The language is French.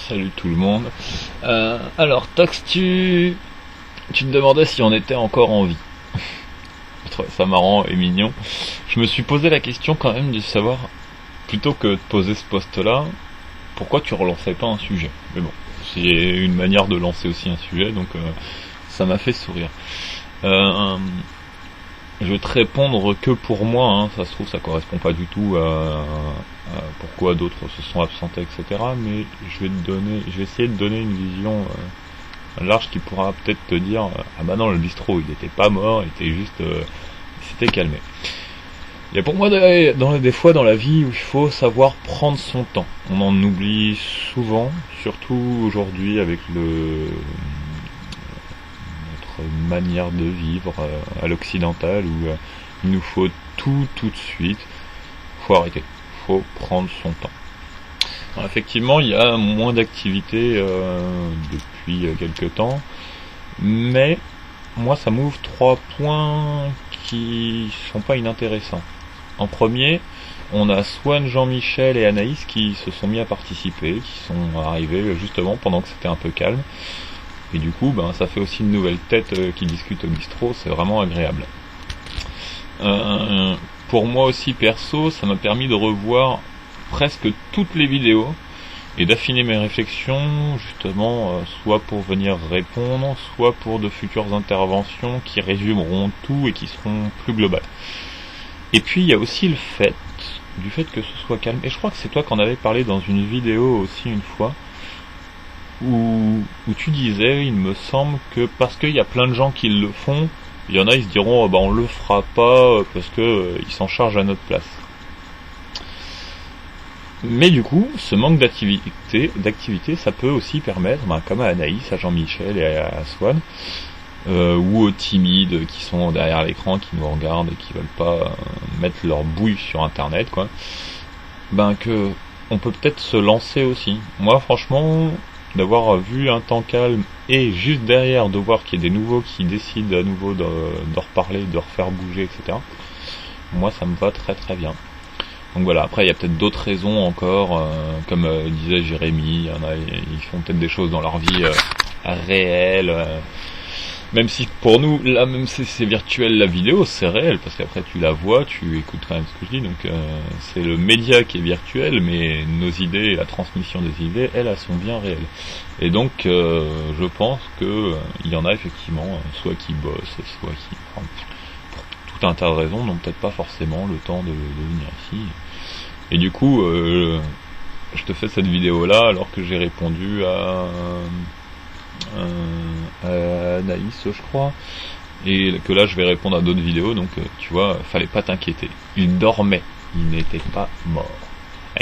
Salut tout le monde. Alors Tox, tu te demandais si on était encore en vie. Je trouvais ça marrant et mignon. Je me suis posé la question quand même de savoir, plutôt que de poser ce post-là, pourquoi tu relançais pas un sujet. Mais bon, c'est une manière de lancer aussi un sujet, donc ça m'a fait sourire. Je vais te répondre que pour moi, hein. Ça se trouve ça correspond pas du tout à pourquoi d'autres se sont absentés, etc. Mais je vais essayer de donner une vision large qui pourra peut-être te dire ah bah non, le bistrot il était pas mort, il était juste il s'était calmé. Il y a pour moi des fois dans la vie où il faut savoir prendre son temps. On en oublie souvent, surtout aujourd'hui avec notre manière de vivre à l'occidental où il nous faut tout de suite. Faut arrêter, faut prendre son temps. Alors, effectivement, il y a moins d'activité depuis quelques temps, mais moi ça m'ouvre 3 points qui sont pas inintéressants. En premier, on a Swan, Jean-Michel et Anaïs qui se sont mis à participer, qui sont arrivés justement pendant que c'était un peu calme. Et du coup, ça fait aussi une nouvelle tête qui discute au bistrot, c'est vraiment agréable. Pour moi aussi perso, ça m'a permis de revoir presque toutes les vidéos et d'affiner mes réflexions, justement, soit pour venir répondre, soit pour de futures interventions qui résumeront tout et qui seront plus globales. Et puis il y a aussi le fait que ce soit calme, et je crois que c'est toi qui en avais parlé dans une vidéo aussi une fois, où tu disais, il me semble que parce qu'il y a plein de gens qui le font, il y en a ils se diront on le fera pas parce que ils s'en chargent à notre place. Mais du coup, ce manque d'activité, ça peut aussi permettre, comme à Anaïs, à Jean-Michel et à Swan, ou aux timides qui sont derrière l'écran, qui nous regardent et qui veulent pas mettre leur bouille sur internet, quoi, que on peut peut-être se lancer aussi. Moi franchement, d'avoir vu un temps calme et juste derrière de voir qu'il y a des nouveaux qui décident à nouveau de reparler, de refaire bouger, etc. Moi ça me va très très bien. Donc voilà, après il y a peut-être d'autres raisons encore, comme disait Jérémy, ils font peut-être des choses dans leur vie réelle, même si pour nous, là même si c'est virtuel la vidéo, c'est réel, parce qu'après tu la vois, tu écoutes quand même ce que je dis, donc c'est le média qui est virtuel, mais nos idées et la transmission des idées, elles sont bien réelles. Et donc je pense que il y en a effectivement, soit qui bossent, soit qui, pour tout un tas de raisons, n'ont peut-être pas forcément le temps de venir ici. Et du coup, je te fais cette vidéo là alors que j'ai répondu à Anaïs, je crois, et que là je vais répondre à d'autres vidéos, donc tu vois, fallait pas t'inquiéter. Il dormait, il n'était pas mort.